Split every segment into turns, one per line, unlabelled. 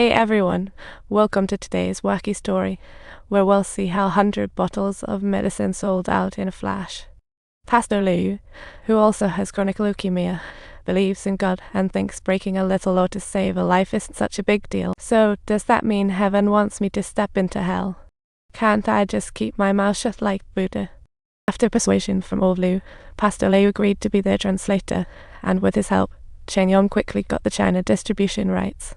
Hey everyone, welcome to today's wacky story, where we'll see how 100 bottles of medicine sold out in a flash. Pastor Lou, who also has chronic leukemia, believes in God and thinks breaking a little law to save a life isn't such a big deal. So, does that mean heaven wants me to step into hell? Can't I just keep my mouth shut like Buddha? After persuasion from old Lou, Pastor Lou agreed to be their translator, and with his help, Chen Yong quickly got the China distribution rights.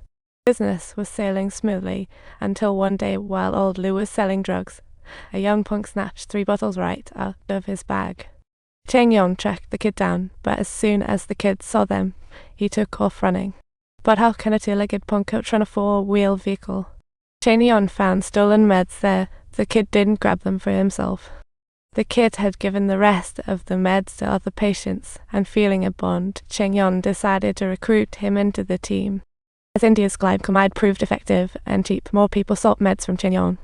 Business was sailing smoothly until one day, while old Lou was selling drugs, a young punk snatched 3 bottles right out of his bag. Chen Yong tracked the kid down, but as soon as the kid saw them, he took off running. But how can a 2-legged punk outrun a 4-wheel vehicle? Chen Yong found stolen meds there. The kid didn't grab them for himself. The kid had given the rest of the meds to other patients, and feeling a bond, Chen Yong decided to recruit him into the team. As India's glycomide proved effective and cheap, more people sought meds from Chen Yong.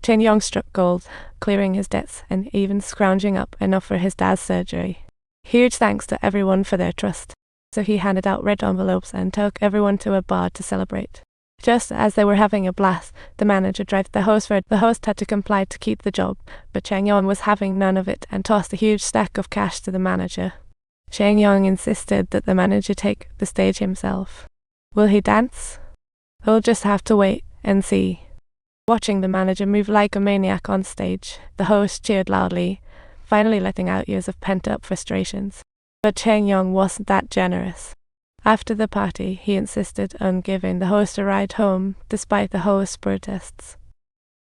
Chen Yong struck gold, clearing his debts and even scrounging up enough for his dad's surgery. Huge thanks to everyone for their trust. So he handed out red envelopes and took everyone to a bar to celebrate. Just as they were having a blast, the manager dragged the host for it. The host had to comply to keep the job, but Chen Yong was having none of it and tossed a huge stack of cash to the manager. Chen Yong insisted that the manager take the stage himself. Will he dance? We'll just have to wait and see. Watching the manager move like a maniac on stage, the host cheered loudly, finally letting out years of pent-up frustrations. But Chen Yong wasn't that generous. After the party, he insisted on giving the host a ride home, despite the host's protests.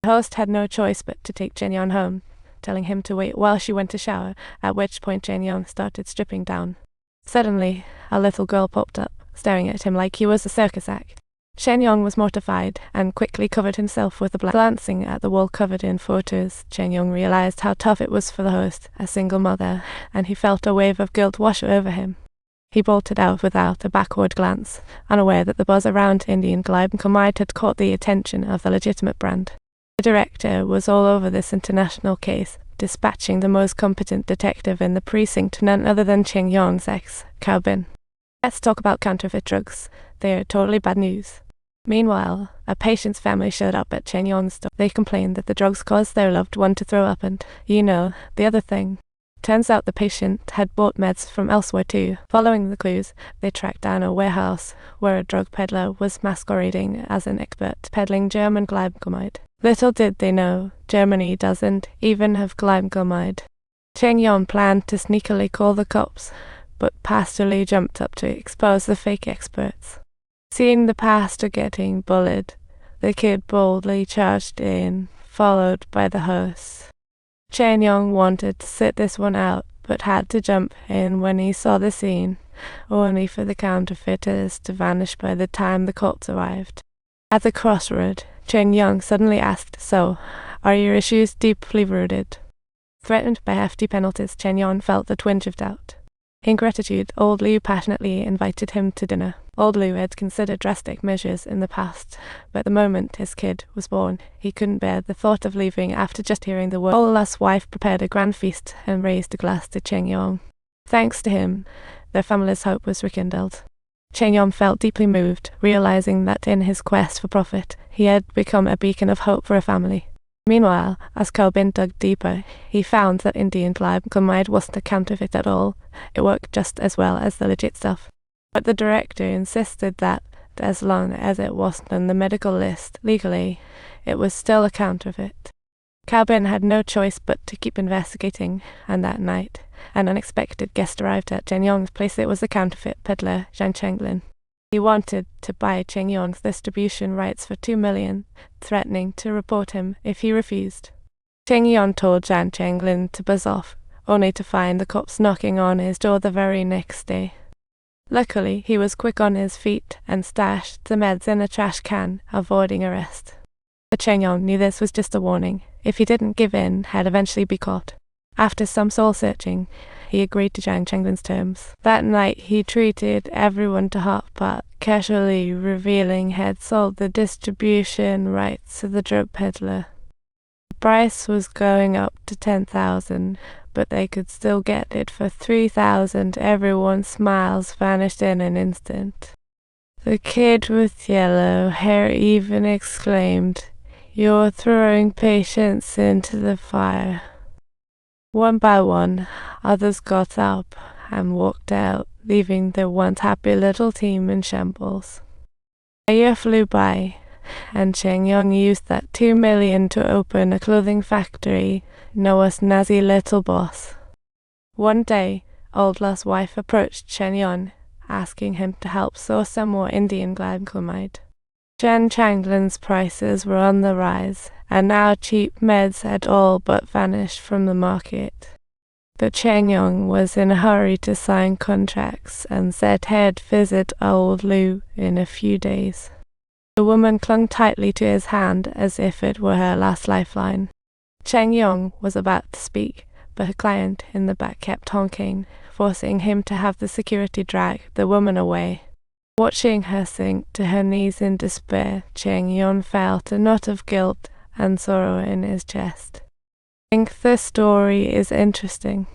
The host had no choice but to take Chen Yong home, telling him to wait while she went to shower, at which point Chen Yong started stripping down. Suddenly, a little girl popped up, staring at him like he was a circus act. Chen Yong was mortified and quickly covered himself with a blanket. Glancing at the wall covered in photos, Chen Yong realized how tough it was for the host, a single mother, and he felt a wave of guilt wash over him. He bolted out without a backward glance, unaware that the buzz around Indian glycomide had caught the attention of the legitimate brand. The director was all over this international case, dispatching the most competent detective in the precinct, none other than Chen Yong's ex, Cao Bin. Let's talk about counterfeit drugs. They're totally bad news. Meanwhile, a patient's family showed up at Chen Yong's store. They complained that the drugs caused their loved one to throw up and, the other thing. Turns out the patient had bought meds from elsewhere too. Following the clues, they tracked down a warehouse where a drug peddler was masquerading as an expert peddling German glycomide. Little did they know, Germany doesn't even have glycomide. Chen Yong planned to sneakily call the cops, but Pastor Lee jumped up to expose the fake experts. Seeing the pastor getting bullied, the kid boldly charged in, followed by the host. Chen Yong wanted to sit this one out, but had to jump in when he saw the scene, only for the counterfeiters to vanish by the time the cops arrived. At the crossroad, Chen Yong suddenly asked, "So, are your issues deeply rooted?" Threatened by hefty penalties, Chen Yong felt a twinge of doubt. In gratitude, old Liu passionately invited him to dinner. Old Liu had considered drastic measures in the past, but the moment his kid was born, he couldn't bear the thought of leaving after just hearing the word. Old Lu's wife prepared a grand feast and raised a glass to Chen Yong. Thanks to him, their family's hope was rekindled. Chen Yong felt deeply moved, realizing that in his quest for profit, he had become a beacon of hope for a family. Meanwhile, as Cao Bin dug deeper, he found that Indian glycomide wasn't a counterfeit at all. It worked just as well as the legit stuff. But the director insisted that, as long as it wasn't on the medical list legally, it was still a counterfeit. Cao Bin had no choice but to keep investigating, and that night, an unexpected guest arrived at Chen Yong's place. It was the counterfeit peddler, Zhang Chenglin. He wanted to buy Chen Yong's distribution rights for 2 million, threatening to report him if he refused. Chen Yong told Zhang Chenglin to buzz off, only to find the cops knocking on his door the very next day. Luckily, he was quick on his feet and stashed the meds in a trash can, avoiding arrest. But Chen Yong knew this was just a warning. If he didn't give in, he'd eventually be caught. After some soul-searching, he agreed to Zhang Chenglin's terms. That night, he treated everyone to hot pot, casually revealing he'd sold the distribution rights to the drug peddler. The price was going up to 10,000, but they could still get it for 3,000. Everyone's smiles vanished in an instant. The kid with yellow hair even exclaimed, "You're throwing patients into the fire." One by one, others got up and walked out, leaving the once happy little team in shambles. A year flew by, and Cheng Yong used that 2 million to open a clothing factory, Noah's snazzy little boss. One day, Old Lust's wife approached Chen Yong, asking him to help source some more Indian glycomide. Chen Changlin's prices were on the rise, and now cheap meds had all but vanished from the market. But Cheng Yong was in a hurry to sign contracts and said he'd visit old Lu in a few days. The woman clung tightly to his hand as if it were her last lifeline. Cheng Yong was about to speak, but her client in the back kept honking, forcing him to have the security drag the woman away. Watching her sink to her knees in despair, Cheng Yong felt a knot of guilt and sorrow in his chest. I think this story is interesting.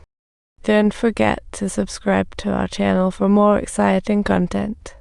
Don't forget to subscribe to our channel for more exciting content.